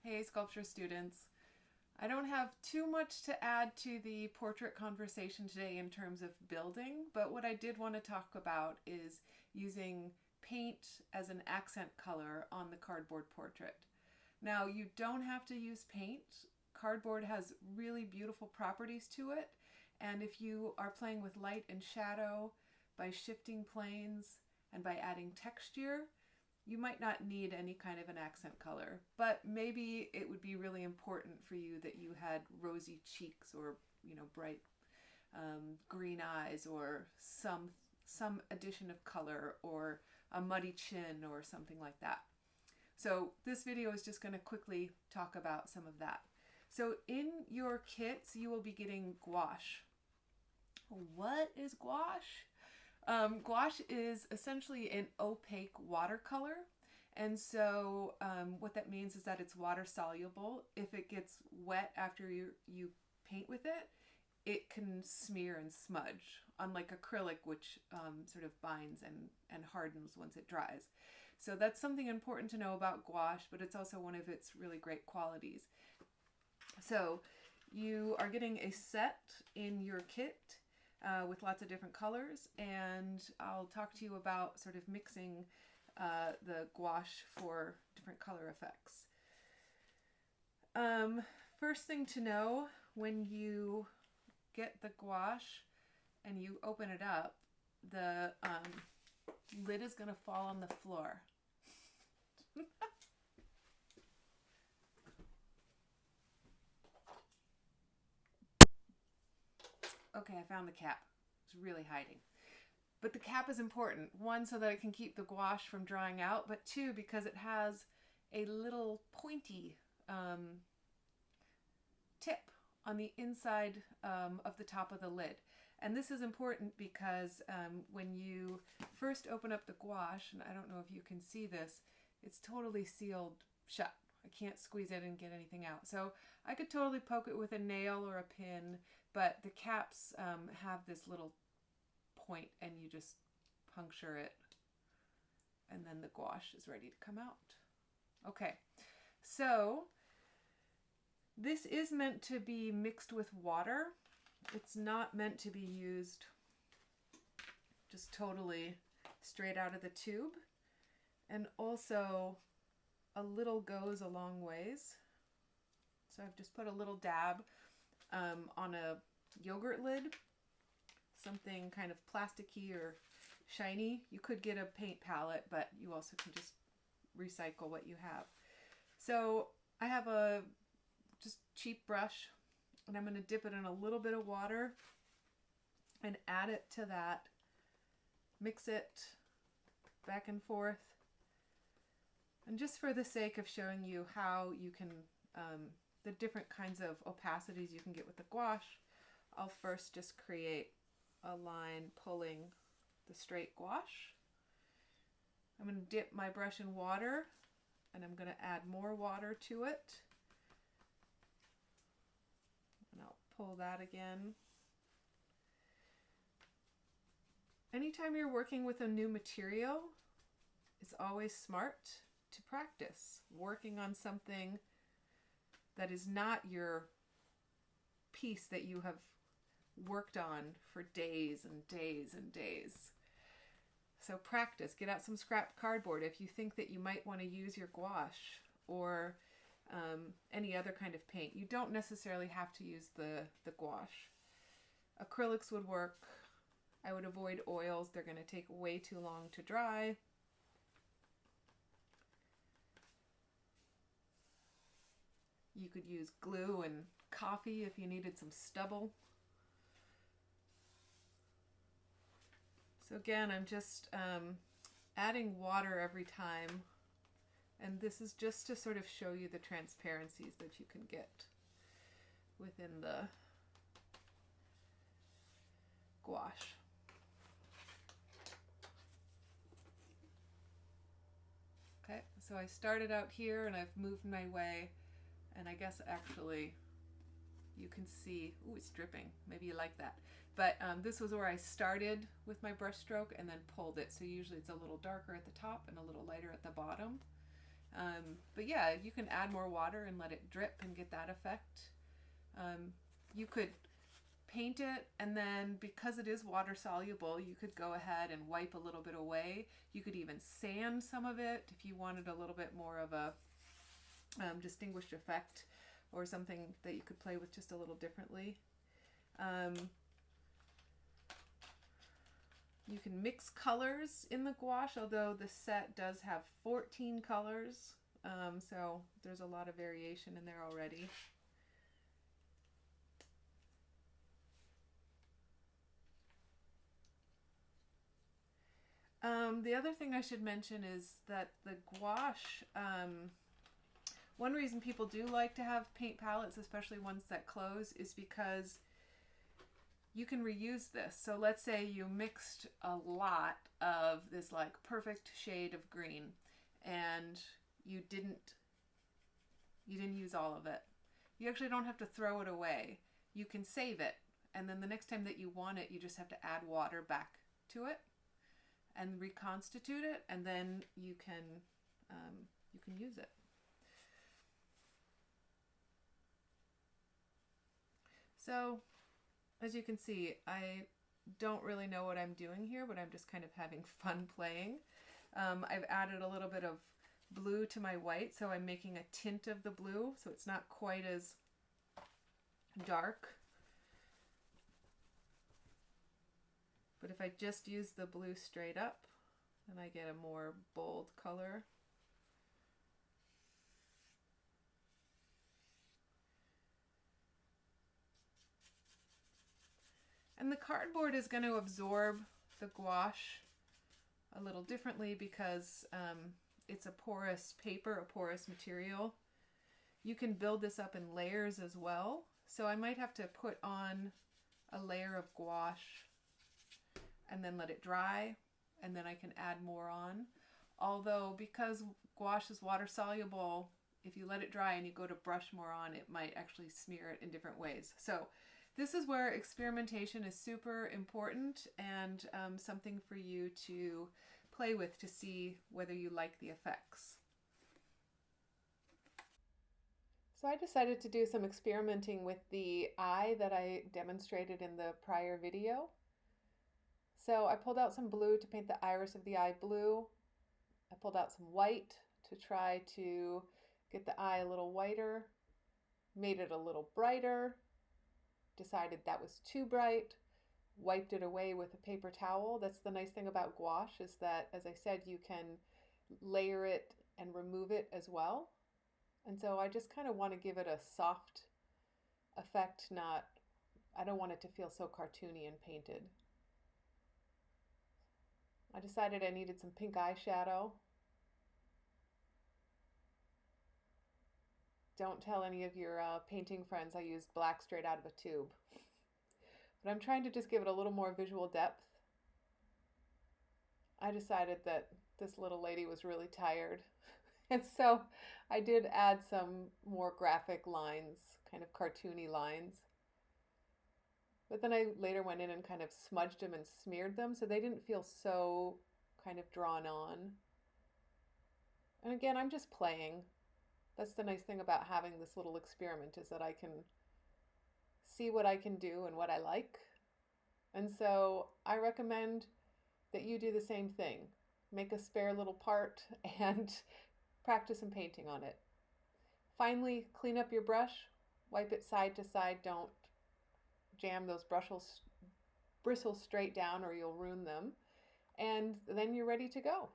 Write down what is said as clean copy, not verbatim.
Hey, sculpture students. I don't have too much to add to the portrait conversation today in terms of building, but what I did want to talk about is using paint as an accent color on the cardboard portrait. Now, you don't have to use paint. Cardboard has really beautiful properties to it, and if you are playing with light and shadow by shifting planes and by adding texture, you might not need any kind of an accent color, but maybe it would be really important for you that you had rosy cheeks or, bright green eyes or some addition of color or a muddy chin or something like that. So this video is just going to quickly talk about some of that. So in your kits, you will be getting gouache. What is gouache? Gouache is essentially an opaque watercolor. And so what that means is that it's water soluble. If it gets wet after you paint with it, it can smear and smudge, unlike acrylic, which sort of binds and hardens once it dries. So that's something important to know about gouache, but it's also one of its really great qualities. So you are getting a set in your kit with lots of different colors, and I'll talk to you about sort of mixing the gouache for different color effects. First thing to know, when you get the gouache and you open it up, the lid is going to fall on the floor. Okay, I found the cap. It's really hiding. But the cap is important. One, so that it can keep the gouache from drying out, but two, because it has a little pointy tip on the inside of the top of the lid. And this is important because when you first open up the gouache, and I don't know if you can see this, it's totally sealed shut. I can't squeeze it and get anything out. So I could totally poke it with a nail or a pin, but the caps have this little point and you just puncture it and then the gouache is ready to come out. Okay, so this is meant to be mixed with water. It's not meant to be used just totally straight out of the tube. And also, a little goes a long ways. So I've just put a little dab on a yogurt lid, something kind of plasticky or shiny. You could get a paint palette, but you also can just recycle what you have. So I have a just cheap brush, and I'm going to dip it in a little bit of water and add it to that. Mix it back and forth. And just for the sake of showing you how you can, the different kinds of opacities you can get with the gouache, I'll first just create a line pulling the straight gouache. I'm going to dip my brush in water, and I'm going to add more water to it. And I'll pull that again. Anytime you're working with a new material, it's always smart to practice working on something that is not your piece that you have worked on for days and days and days. So practice. Get out some scrap cardboard if you think that you might want to use your gouache or any other kind of paint. You don't necessarily have to use the gouache. Acrylics would work. I would avoid oils. They're going to take way too long to dry. You could use glue and coffee if you needed some stubble. So again, I'm just adding water every time. And this is just to sort of show you the transparencies that you can get within the gouache. Okay, so I started out here and I've moved my way. And I guess actually you can see, ooh, it's dripping. Maybe you like that. But this was where I started with my brush stroke and then pulled it. So usually it's a little darker at the top and a little lighter at the bottom. But yeah, you can add more water and let it drip and get that effect. You could paint it, and then because it is water soluble, you could go ahead and wipe a little bit away. You could even sand some of it if you wanted a little bit more of a distinguished effect, or something that you could play with just a little differently. You can mix colors in the gouache, although the set does have 14 colors, so there's a lot of variation in there already. The other thing I should mention is that the gouache, one reason people do like to have paint palettes, especially ones that close, is because you can reuse this. So let's say you mixed a lot of this like perfect shade of green and you didn't use all of it. You actually don't have to throw it away. You can save it, and then the next time that you want it, you just have to add water back to it and reconstitute it, and then you can use it. So as you can see, I don't really know what I'm doing here, but I'm just kind of having fun playing. I've added a little bit of blue to my white, so I'm making a tint of the blue, so it's not quite as dark. But if I just use the blue straight up, then I get a more bold color. And the cardboard is going to absorb the gouache a little differently because it's a porous paper, a porous material. You can build this up in layers as well. So I might have to put on a layer of gouache and then let it dry, and then I can add more on. Although because gouache is water soluble, if you let it dry and you go to brush more on, it might actually smear it in different ways. So this is where experimentation is super important, and something for you to play with to see whether you like the effects. So I decided to do some experimenting with the eye that I demonstrated in the prior video. So I pulled out some blue to paint the iris of the eye blue. I pulled out some white to try to get the eye a little whiter, made it a little brighter, decided that was too bright, wiped it away with a paper towel. That's the nice thing about gouache, is that, as I said, you can layer it and remove it as well. And so I just kind of want to give it a soft effect, I don't want it to feel so cartoony and painted. I decided I needed some pink eyeshadow. Don't tell any of your painting friends I used black straight out of a tube. But I'm trying to just give it a little more visual depth. I decided that this little lady was really tired. And so I did add some more graphic lines, kind of cartoony lines. But then I later went in and kind of smudged them and smeared them so they didn't feel so kind of drawn on. And again, I'm just playing. That's the nice thing about having this little experiment, is that I can see what I can do and what I like. And so I recommend that you do the same thing. Make a spare little part and practice some painting on it. Finally, clean up your brush, wipe it side to side. Don't jam those bristles straight down or you'll ruin them. And then you're ready to go.